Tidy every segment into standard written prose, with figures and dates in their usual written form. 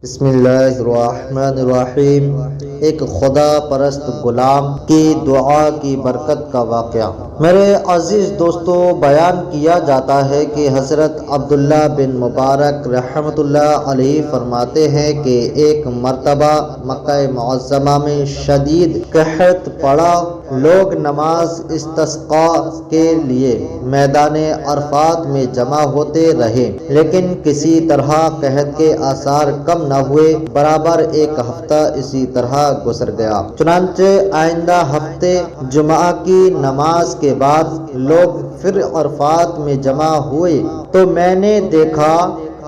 بسم اللہ الرحمن الرحیم۔ ایک خدا پرست غلام کی دعا کی برکت کا واقعہ۔ میرے عزیز دوستو، بیان کیا جاتا ہے کہ حضرت عبداللہ بن مبارک رحمۃ اللہ علیہ فرماتے ہیں کہ ایک مرتبہ مکہ معظمہ میں شدید قحط پڑا۔ لوگ نماز استسقاء کے لیے میدان عرفات میں جمع ہوتے رہے، لیکن کسی طرح قحط کے آثار کم نہ ہوئے۔ برابر ایک ہفتہ اسی طرح گزر گیا۔ چنانچہ آئندہ ہفتے جمعہ کی نماز کے بعد لوگ پھر عرفات میں جمع ہوئے تو میں نے دیکھا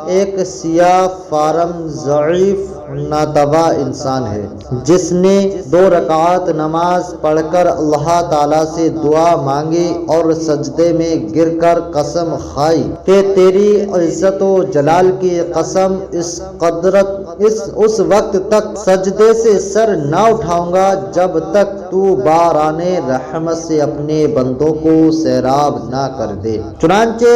ایک سیاہ فارم ضعیف ناتواں انسان ہے، جس نے 2 رکعات نماز پڑھ کر اللہ تعالیٰ سے دعا مانگی اور سجدے میں گر کر قسم کھائی کہ تیری عزت و جلال کی قسم اس وقت تک سجدے سے سر نہ اٹھاؤں گا جب تک تو باران رحمت سے اپنے بندوں کو سیراب نہ کر دے۔ چنانچہ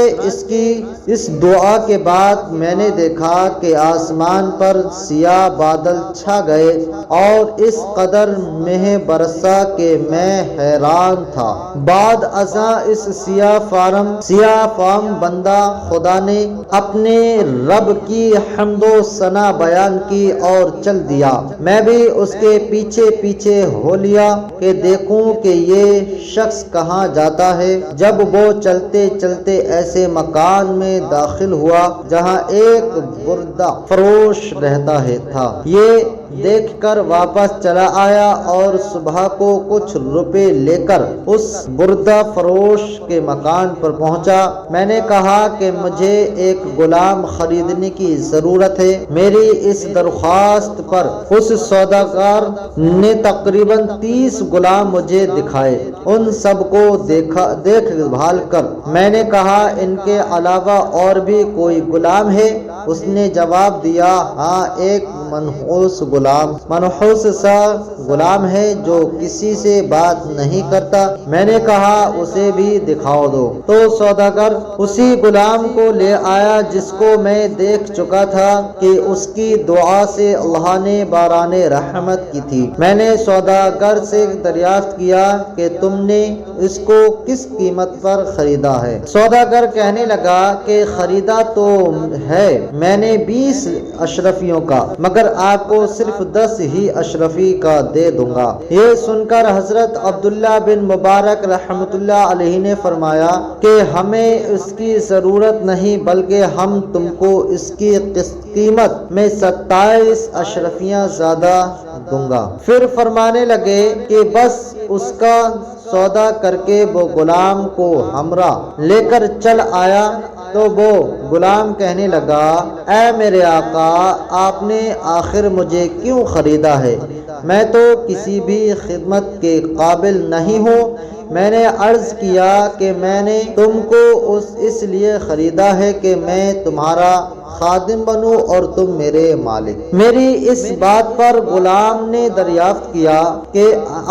اس دعا کے بعد میں نے دیکھا کہ آسمان پر سیاہ بادل چھا گئے اور اس قدر مہ برسا کہ میں حیران تھا۔ بعد ازاں اس سیاہ فام بندہ خدا نے اپنے رب کی حمد و ثنا بیان کی اور چل دیا۔ میں بھی اس کے پیچھے پیچھے ہو لیا کہ دیکھوں کہ یہ شخص کہاں جاتا ہے۔ جب وہ چلتے چلتے ایسے مکان میں داخل ہوا جہاں ایک بردہ فروش رہتا تھا، یہ دیکھ کر واپس چلا آیا اور صبح کو کچھ روپے لے کر اس بردہ فروش کے مکان پر پہنچا۔ میں نے کہا کہ مجھے ایک غلام خریدنے کی ضرورت ہے۔ میری اس درخواست پر اس سوداگر نے تقریباً 30 غلام مجھے دکھائے۔ ان سب کو دیکھ بھال کر میں نے کہا ان کے علاوہ اور بھی کوئی غلام ہے؟ اس نے جواب دیا، ہاں، ایک منحوس سا غلام ہے جو کسی سے بات نہیں کرتا۔ میں نے کہا اسے بھی دکھاؤ دو۔ تو سوداگر اسی غلام کو لے آیا جس کو میں دیکھ چکا تھا کہ اس کی دعا سے اللہ نے باران رحمت کی تھی۔ میں نے سوداگر سے دریافت کیا کہ تم نے اس کو کس قیمت پر خریدا ہے؟ سوداگر کہنے لگا کہ خریدا تو ہے میں نے 20 اشرفیوں کا، مگر آپ کو صرف 10 ہی اشرفی کا دے دوں گا۔ یہ سن کر حضرت عبداللہ بن مبارک رحمۃ اللہ علیہ نے فرمایا کہ ہمیں اس کی ضرورت نہیں، بلکہ ہم تم کو اس کی قیمت میں 27 اشرفیاں زیادہ دوں گا۔ پھر فرمانے لگے کہ بس اس کا سودا کر کے وہ غلام کو ہمراہ لے کر چل آیا تو وہ غلام کہنے لگا، اے میرے آقا، آپ نے آخر مجھے کیوں خریدا ہے؟ میں تو کسی بھی خدمت کے قابل نہیں ہوں۔ میں نے عرض کیا کہ میں نے تم کو اس لیے خریدا ہے کہ میں تمہارا خادم بنوں اور تم میرے مالک۔ میری اس بات پر غلام نے دریافت کیا کہ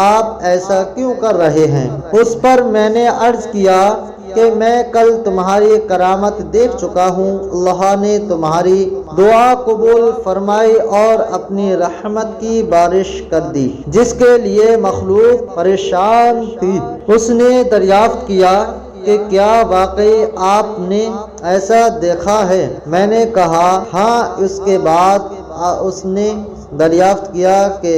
آپ ایسا کیوں کر رہے ہیں؟ اس پر میں نے عرض کیا کہ میں کل تمہاری کرامت دیکھ چکا ہوں، اللہ نے تمہاری دعا قبول فرمائی اور اپنی رحمت کی بارش کر دی جس کے لیے مخلوق پریشان تھی۔ اس نے دریافت کیا کہ کیا واقعی آپ نے ایسا دیکھا ہے؟ میں نے کہا ہاں۔ اس کے بعد اس نے دریافت کیا کہ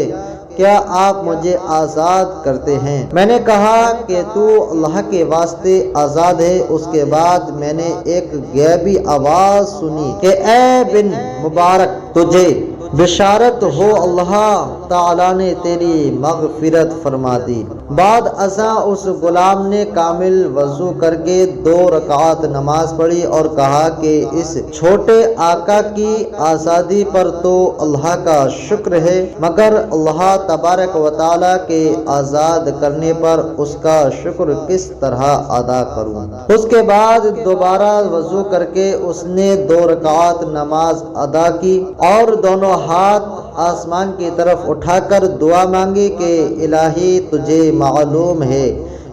کیا آپ مجھے آزاد کرتے ہیں؟ میں نے کہا کہ تو اللہ کے واسطے آزاد ہے۔ اس کے بعد میں نے ایک غیبی آواز سنی کہ اے بن مبارک، تجھے بشارت ہو، اللہ تعالیٰ نے تیری مغفرت فرما دی۔ بعد ازاں اس غلام نے کامل وضو کر کے 2 رکعات نماز پڑھی اور کہا کہ اس چھوٹے آقا کی آزادی پر تو اللہ کا شکر ہے، مگر اللہ تبارک و تعالیٰ کے آزاد کرنے پر اس کا شکر کس طرح ادا کروں؟ اس کے بعد دوبارہ وضو کر کے اس نے 2 رکعات نماز ادا کی اور دونوں ہاتھ آسمان کی طرف اٹھا کر دعا مانگی کہ الہی، تجھے معلوم ہے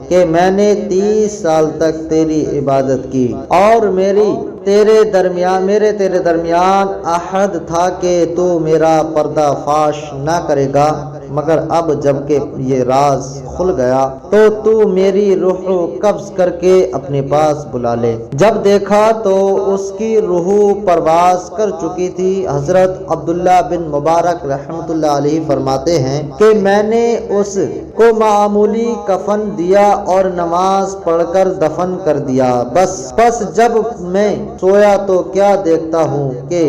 کہ میں نے 30 سال تک تیری عبادت کی اور میری میرے تیرے درمیان عہد تھا کہ تو میرا پردہ فاش نہ کرے گا، مگر اب جب کہ یہ راز کھل گیا تو تو میری روح قبض کر کے اپنے پاس بلا لے۔ جب دیکھا تو اس کی روح پرواز کر چکی تھی۔ حضرت عبداللہ بن مبارک رحمۃ اللہ علیہ فرماتے ہیں کہ میں نے اس کو معمولی کفن دیا اور نماز پڑھ کر دفن کر دیا۔ بس جب میں سویا تو کیا دیکھتا ہوں کہ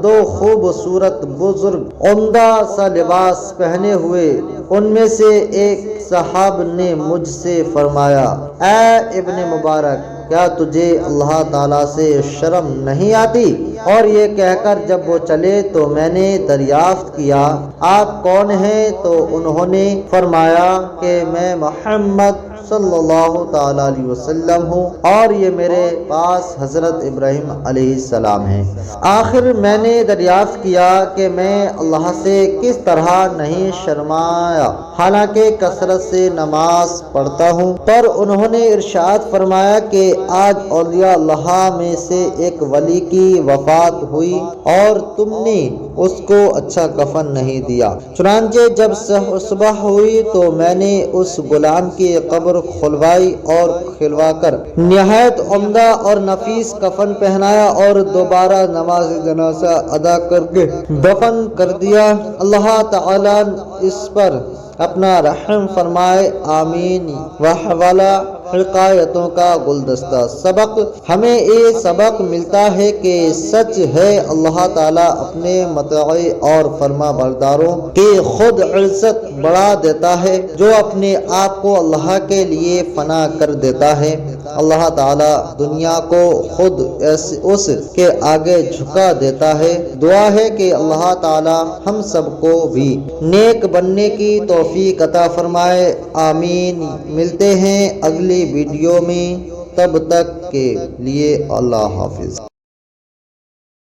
دو خوبصورت بزرگ عمدہ سا لباس پہنے ہوئے، ان میں سے ایک صاحب نے مجھ سے فرمایا، اے ابن مبارک، کیا تجھے اللہ تعالیٰ سے شرم نہیں آتی؟ اور یہ کہہ کر جب وہ چلے تو میں نے دریافت کیا، آپ کون ہیں؟ تو انہوں نے فرمایا کہ میں محمد صلی اللہ تعالیٰ علیہ وسلم ہوں، اور یہ میرے پاس حضرت ابراہیم علیہ السلام ہیں۔ آخر میں نے دریافت کیا کہ میں اللہ سے کس طرح نہیں شرمایا، حالانکہ کثرت سے نماز پڑھتا ہوں؟ پر انہوں نے ارشاد فرمایا کہ آج اولیاء اللہ میں سے ایک ولی کی وفات ہوئی اور تم نے اس کو اچھا کفن نہیں دیا۔ چنانچہ جب صبح ہوئی تو میں نے اس غلام کی قبر کھلوائی اور کھلوا کر نہایت عمدہ اور نفیس کفن پہنایا اور دوبارہ نماز جنازہ ادا کر کے دفن کر دیا۔ اللہ تعالیٰ اس پر اپنا رحم فرمائے، آمین۔ وحوالہ حکایتوں کا گلدستہ۔ سبق، ہمیں یہ سبق ملتا ہے کہ سچ ہے اللہ تعالیٰ اپنے مطیع اور فرما برداروں کی خود عزت بڑھا دیتا ہے، جو اپنے آپ کو اللہ کے لیے فنا کر دیتا ہے۔ اللہ تعالیٰ دنیا کو خود اس کے آگے جھکا دیتا ہے۔ دعا ہے کہ اللہ تعالیٰ ہم سب کو بھی نیک بننے کی توفیق عطا فرمائے، آمین۔ ملتے ہیں اگلی ویڈیو میں، تب تک کے لیے اللہ حافظ۔